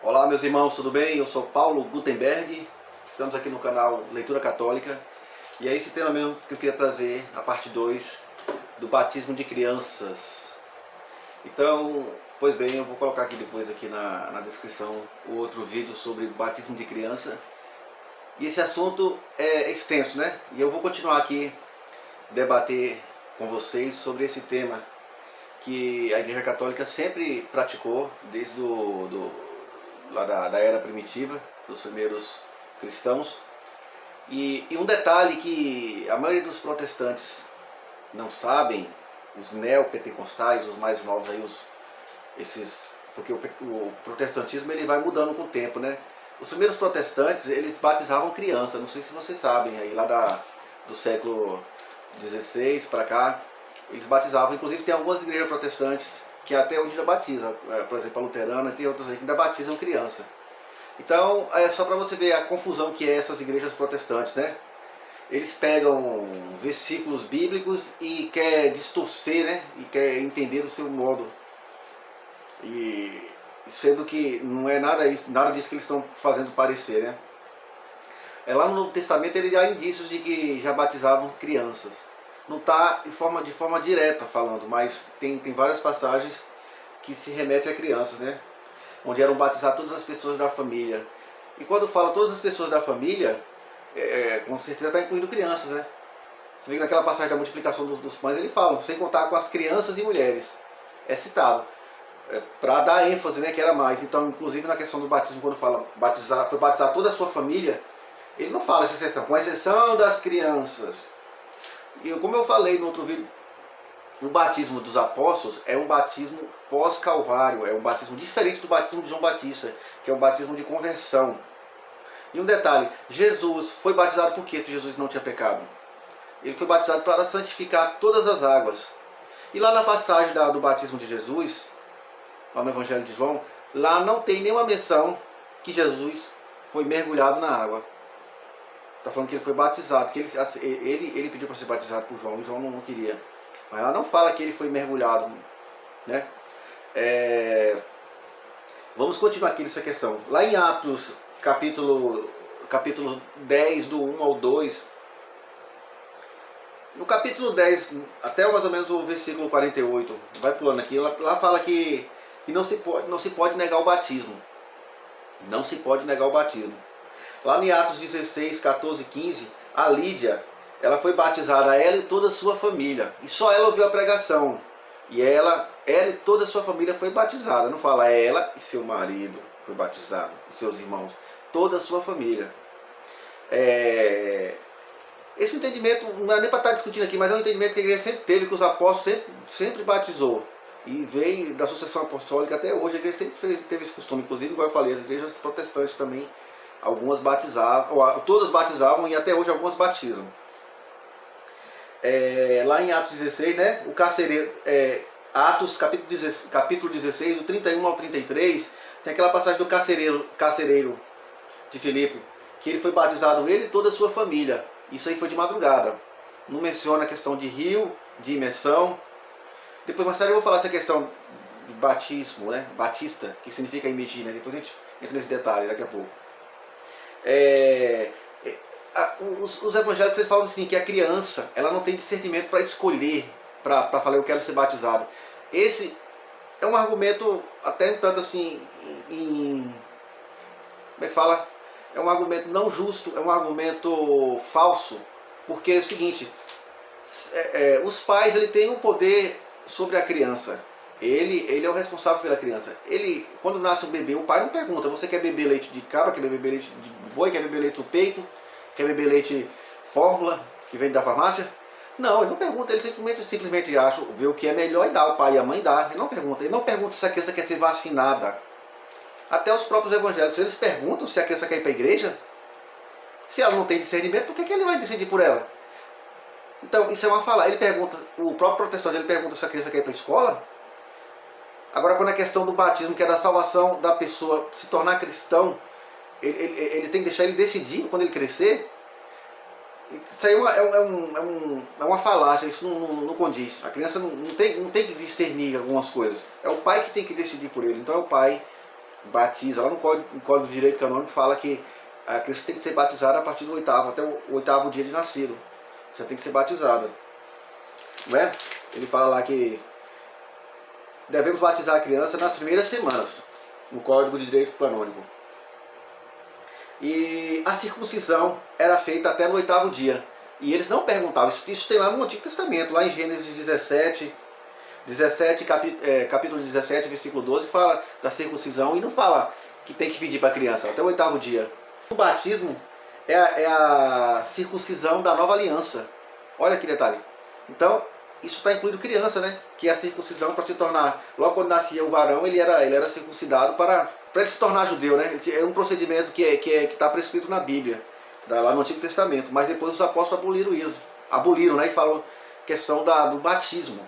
Olá meus irmãos, tudo bem? Eu sou Paulo Gutenberg, estamos aqui no canal Leitura Católica e é esse tema mesmo que eu queria trazer, a parte 2 do batismo de crianças. Então, pois bem, eu vou colocar aqui depois aqui na descrição o outro vídeo sobre batismo de criança. E esse assunto é extenso, né? E eu vou continuar aqui debater com vocês sobre esse tema que a Igreja Católica sempre praticou desde lá da era primitiva, dos primeiros cristãos. E um detalhe que a maioria dos protestantes não sabem, os neopentecostais, os mais novos aí, porque o protestantismo ele vai mudando com o tempo, né? Os primeiros protestantes, eles batizavam criança, não sei se vocês sabem, aí lá do século XVI para cá, eles batizavam, inclusive tem algumas igrejas protestantes que até hoje ainda batizam, por exemplo a luterana, tem outras aí que ainda batizam criança. Então é só para você ver a confusão que é essas igrejas protestantes, né? Eles pegam versículos bíblicos e quer distorcer, né? E quer entender do seu modo. E sendo que não é nada disso que eles estão fazendo parecer, né? Lá no Novo Testamento ele já há indícios de que já batizavam crianças. Não está de forma direta falando, mas tem várias passagens que se remetem a crianças, né? Onde eram batizadas todas as pessoas da família. E quando fala todas as pessoas da família, com certeza está incluindo crianças, né? Você vê que naquela passagem da multiplicação dos pães ele fala, sem contar com as crianças e mulheres. É citado. Para dar ênfase, né, que era mais. Então, inclusive na questão do batismo, quando fala foi batizar toda a sua família, ele não fala essa exceção, com exceção das crianças. E como eu falei no outro vídeo, o batismo dos apóstolos é um batismo pós-calvário, é um batismo diferente do batismo de João Batista, que é um batismo de conversão. E um detalhe, Jesus foi batizado por quê se Jesus não tinha pecado? Ele foi batizado para santificar todas as águas. E lá na passagem do batismo de Jesus, lá no Evangelho de João, lá não tem nenhuma menção que Jesus foi mergulhado na água. Está falando que ele foi batizado, que ele pediu para ser batizado por João, e João não queria. Mas ela não fala que ele foi mergulhado, né? Vamos continuar aqui nessa questão. Lá em Atos, capítulo 10, do 1 ao 2, no capítulo 10, até mais ou menos o versículo 48, vai pulando aqui, lá fala que não se pode negar o batismo. Não se pode negar o batismo. Lá em Atos 16, 14, 15, a Lídia, ela foi batizada, ela e toda a sua família. E só ela ouviu a pregação. E ela e toda a sua família foi batizada. Não fala ela e seu marido foi batizado, e seus irmãos. Toda a sua família. Esse entendimento, não é nem para estar discutindo aqui, mas é um entendimento que a igreja sempre teve, que os apóstolos sempre batizou. E veio da sucessão apostólica até hoje, a igreja sempre teve esse costume. Inclusive, igual eu falei, as igrejas protestantes também, algumas batizavam, todas batizavam e até hoje algumas batizam. Lá em Atos 16, né, o carcereiro, Atos capítulo 16, do 31 ao 33, tem aquela passagem do carcereiro de Filipe, que ele foi batizado, ele e toda a sua família. Isso aí foi de madrugada. Não menciona a questão de rio, de imersão. Depois mais tarde eu vou falar essa questão de batismo, né, batista, que significa imergir, né? Depois a gente entra nesse detalhe daqui a pouco. Os evangélicos eles falam assim que a criança ela não tem discernimento para escolher, para falar eu quero ser batizado. Esse é um argumento até um tanto assim, como é que fala? É um argumento não justo, é um argumento falso, porque é o seguinte, os pais ele têm um poder sobre a criança. Ele é o responsável pela criança. Quando nasce um bebê, o pai não pergunta, você quer beber leite de cabra, quer beber leite de boi, quer beber leite do peito, quer beber leite fórmula, que vem da farmácia? Não, ele não pergunta, ele simplesmente acha, vê o que é melhor e dá, o pai e a mãe dá. Ele não pergunta se a criança quer ser vacinada. Até os próprios evangélicos, eles perguntam se a criança quer ir para a igreja. Se ela não tem discernimento, por que ele vai decidir por ela? Então, isso é uma fala. Ele pergunta, o próprio protestante, ele pergunta se a criança quer ir para a escola. Agora, quando é questão do batismo, que é da salvação da pessoa se tornar cristão, ele tem que deixar ele decidir quando ele crescer. Isso aí é uma falácia, isso não condiz. A criança não tem que discernir algumas coisas. É o pai que tem que decidir por ele. Então é o pai batiza, lá no Código de Direito Canônico fala que a criança tem que ser batizada a partir do oitavo, até o oitavo dia de nascido. Já tem que ser batizada. Não é? Ele fala lá que devemos batizar a criança nas primeiras semanas, no Código de Direito Canônico. E a circuncisão era feita até no oitavo dia. E eles não perguntavam, isso tem lá no Antigo Testamento, lá em Gênesis 17, capítulo 17, versículo 12, fala da circuncisão e não fala que tem que pedir para a criança, até o oitavo dia. O batismo é a circuncisão da nova aliança. Olha que detalhe. Então, isso está incluído criança, né? Que é a circuncisão para se tornar, logo quando nascia o varão, ele era circuncidado para ele se tornar judeu, né? É um procedimento que está prescrito na Bíblia, lá no Antigo Testamento, mas depois os apóstolos aboliram, né? E falam questão do batismo.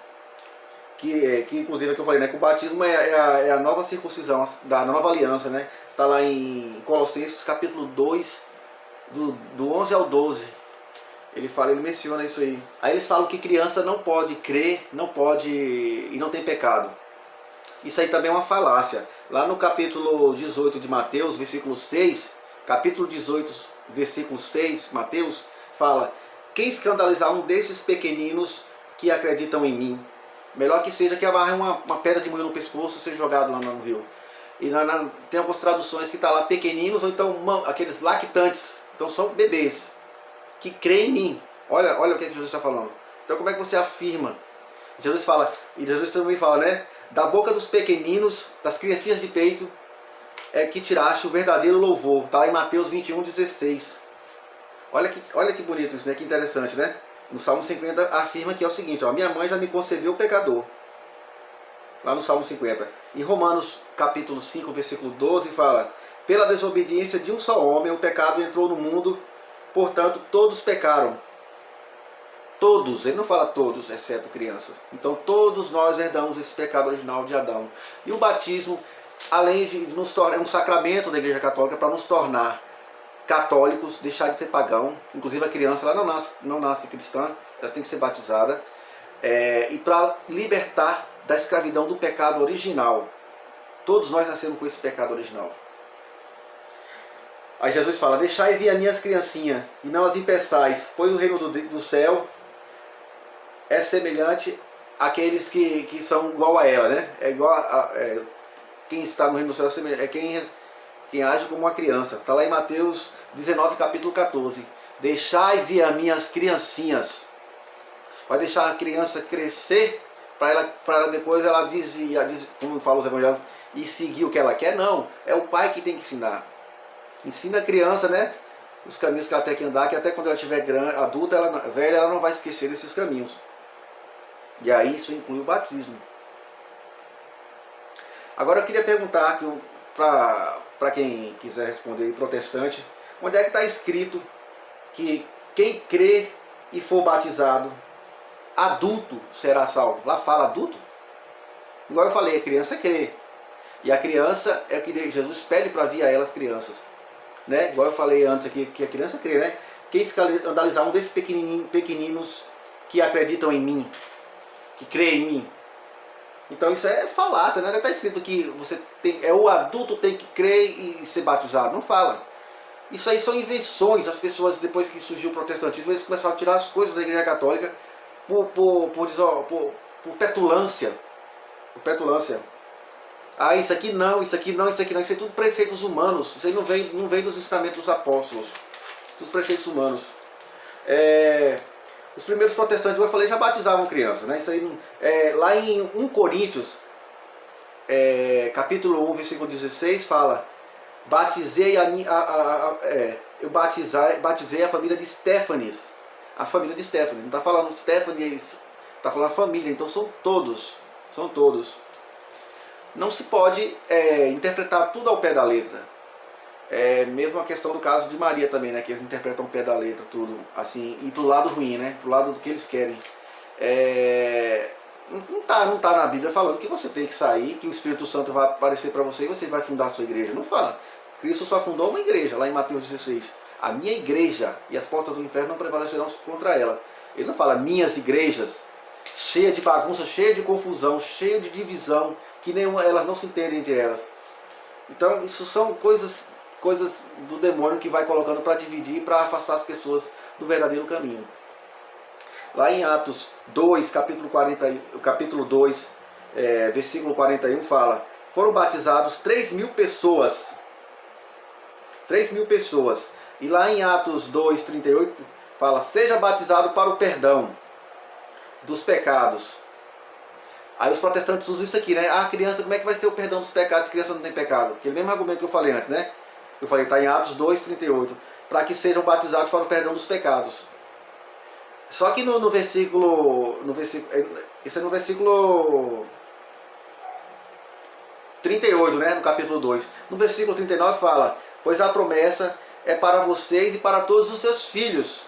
Que inclusive é que eu falei, né, que o batismo é a nova circuncisão da nova aliança, né? Está lá em Colossenses capítulo 2, do 11 ao 12. Ele menciona isso aí. Aí eles falam que criança não pode crer, não pode e não tem pecado. Isso aí também é uma falácia. Lá no capítulo 18 de Mateus, versículo 6, capítulo 18, versículo 6, Mateus, fala: quem escandalizar um desses pequeninos que acreditam em mim, melhor que seja que amarre uma pedra de moinho no pescoço e seja jogado lá no rio. E tem algumas traduções que está lá pequeninos, ou então aqueles lactantes, então são bebês, que creem em mim. Olha o que Jesus está falando. Então como é que você afirma? Jesus fala, e Jesus também fala, né? Da boca dos pequeninos, das criancinhas de peito, é que tiraste o verdadeiro louvor. Está lá em Mateus 21:16. Olha que bonito isso, né? Que interessante, né? No Salmo 50 afirma que é o seguinte, ó, minha mãe já me concebeu pecador. Lá no Salmo 50. Em Romanos capítulo 5, versículo 12 fala: pela desobediência de um só homem o pecado entrou no mundo, portanto todos pecaram. Todos, ele não fala todos, exceto crianças. Então todos nós herdamos esse pecado original de Adão. E o batismo, além de nos tornar, é um sacramento da Igreja Católica para nos tornar católicos, deixar de ser pagão. Inclusive a criança ela não nasce cristã, ela tem que ser batizada. E para libertar da escravidão do pecado original. Todos nós nascemos com esse pecado original. Aí Jesus fala: deixai vir as minhas criancinhas, e não as impeçais, pois o reino do céu é semelhante àqueles que são igual a ela, né? É igual quem está no reino do céu é quem age como uma criança. Está lá em Mateus 19, capítulo 14. Deixai vir as minhas criancinhas. Vai deixar a criança crescer para depois ela diz, como falam os evangelhos, e seguir o que ela quer? Não, é o pai que tem que ensinar. Ensina a criança, né? Os caminhos que ela tem que andar, que até quando ela estiver adulta, velha, ela não vai esquecer desses caminhos. E aí isso inclui o batismo. Agora eu queria perguntar para quem quiser responder, protestante, onde é que está escrito que quem crê e for batizado, adulto, será salvo? Lá fala adulto? Igual eu falei, a criança crê. E a criança é o que Jesus pede para vir a elas crianças. Né? Igual eu falei antes aqui, que a criança crê, né? Quem escandalizar um desses pequeninos que acreditam em mim, que creem em mim. Então isso é falácia, né? Não está escrito que o adulto tem que crer e ser batizado. Não fala. Isso aí são invenções. As pessoas, depois que surgiu o protestantismo, eles começaram a tirar as coisas da Igreja Católica por petulância. Por petulância. Ah, isso aqui não, isso aqui não, isso aqui não. Isso é tudo preceitos humanos. Isso aí não vem dos ensinamentos dos apóstolos. Dos preceitos humanos. Os primeiros protestantes, eu falei, já batizavam crianças, né? Isso aí, lá em 1 Coríntios, capítulo 1, versículo 16, fala: eu batizei a família de Stefanes. A família de Stefanes. Não está falando Stefanes, está falando família. Então são todos. São todos. Não se pode interpretar tudo ao pé da letra. Mesmo a questão do caso de Maria também, né? Que eles interpretam ao pé da letra tudo, assim, e pro lado ruim, né? Pro lado do que eles querem. Não tá na Bíblia falando que você tem que sair, que o Espírito Santo vai aparecer para você e você vai fundar a sua igreja. Não fala. Cristo só fundou uma igreja, lá em Mateus 16. A minha igreja, e as portas do inferno não prevalecerão contra ela. Ele não fala minhas igrejas, cheia de bagunça, cheia de confusão, cheia de divisão, que elas não se entendem entre elas. Então isso são coisas do demônio que vai colocando para dividir, para afastar as pessoas do verdadeiro caminho. Lá em Atos 2, capítulo 2, versículo 41 fala: foram batizados 3.000 pessoas. 3.000 pessoas. E lá em Atos 2, 38 fala: seja batizado para o perdão dos pecados. Aí os protestantes usam isso aqui, né? Ah, criança, como é que vai ser o perdão dos pecados se criança não tem pecado? Aquele mesmo argumento que eu falei antes, né? Eu falei, está em Atos 2, 38. Para que sejam batizados para o perdão dos pecados. Só que no versículo... Isso é no versículo 38, né? No capítulo 2. No versículo 39 fala: pois a promessa é para vocês e para todos os seus filhos.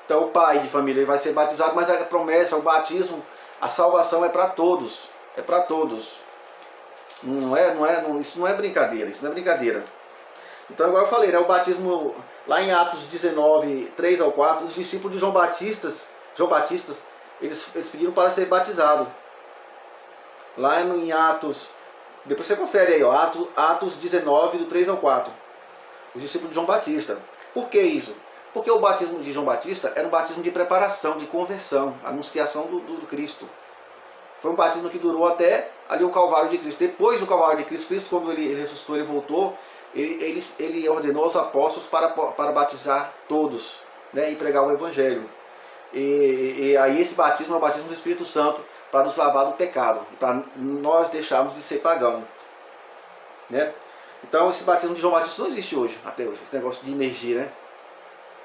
Então o pai de família ele vai ser batizado, mas a promessa, o batismo, a salvação é para todos. É para todos. Isso não é brincadeira. Isso não é brincadeira. Então, igual eu falei, né, o batismo, lá em Atos 19, 3 ao 4, os discípulos de João Batista, eles pediram para ser batizado. Lá em Atos, depois você confere aí, ó, Atos 19, do 3 ao 4. Os discípulos de João Batista. Por que isso? Porque o batismo de João Batista era um batismo de preparação, de conversão, anunciação do Cristo. Foi um batismo que durou até ali o Calvário de Cristo. Depois do Calvário de Cristo, quando ele ressuscitou, ele voltou, ele ordenou aos apóstolos para batizar todos, né, e pregar o Evangelho. E aí esse batismo é o batismo do Espírito Santo para nos lavar do pecado, para nós deixarmos de ser pagão, né? Então esse batismo de João Batista não existe hoje, até hoje, esse negócio de imergir, né?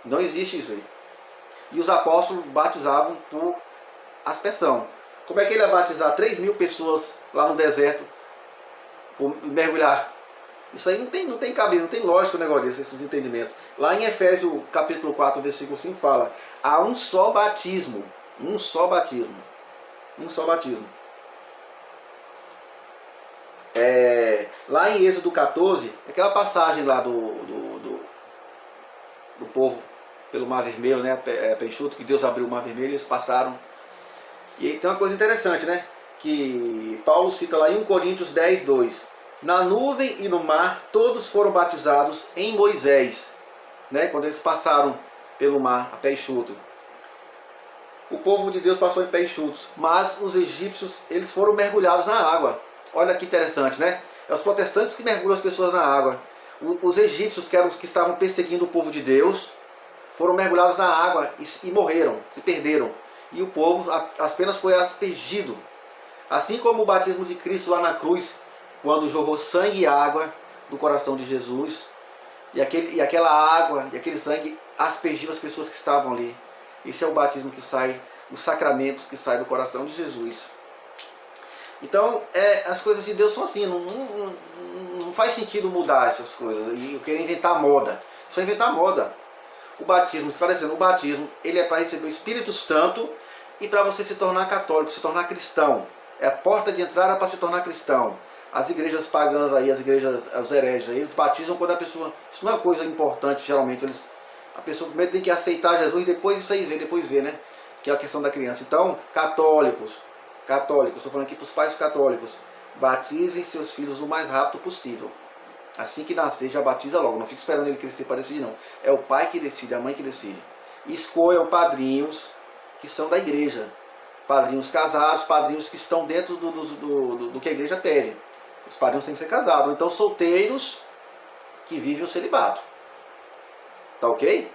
Não existe isso aí. E os apóstolos batizavam por aspersão. Como é que ele ia batizar 3.000 pessoas lá no deserto por mergulhar? Isso aí não tem cabelo, não tem lógica o negócio desse, esses entendimentos. Lá em Efésios capítulo 4, versículo 5 fala: há um só batismo. Um só batismo. Um só batismo. Lá em Êxodo 14, aquela passagem lá do povo pelo Mar Vermelho, né, Peixoto, que Deus abriu o Mar Vermelho e eles passaram. E tem uma coisa interessante, né, que Paulo cita lá em 1 Coríntios 10, 2. Na nuvem e no mar todos foram batizados em Moisés, né, quando eles passaram pelo mar a pé enxuto. O povo de Deus passou em pé enxutos, mas os egípcios eles foram mergulhados na água. Olha que interessante, né? É os protestantes que mergulham as pessoas na água. Os egípcios, que eram os que estavam perseguindo o povo de Deus, foram mergulhados na água e morreram, se perderam. E o povo apenas foi aspergido. Assim como o batismo de Cristo lá na cruz, quando jorrou sangue e água do coração de Jesus, e aquela água e aquele sangue aspergiu as pessoas que estavam ali. Esse é o batismo que sai, os sacramentos que saem do coração de Jesus. Então, as coisas de Deus são assim, não faz sentido mudar essas coisas e eu querer inventar moda. Só inventar moda. O batismo, esclarecendo, o batismo ele é para receber o Espírito Santo e para você se tornar católico, se tornar cristão. É a porta de entrada para se tornar cristão. As igrejas pagãs aí, as igrejas, os hereges aí, eles batizam quando a pessoa... Isso não é uma coisa importante, geralmente. A pessoa primeiro tem que aceitar Jesus e depois isso aí depois ver, né? Que é a questão da criança. Então, católicos, estou falando aqui para os pais católicos, batizem seus filhos o mais rápido possível. Assim que nascer, já batiza logo. Não fique esperando ele crescer para decidir, não. É o pai que decide, a mãe que decide. Escolham padrinhos que são da igreja. Padrinhos casados, padrinhos que estão dentro do que a igreja pede. Os padrinhos têm que ser casados. Ou então solteiros que vivem o celibato. Tá ok?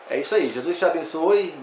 É isso aí. Jesus te abençoe.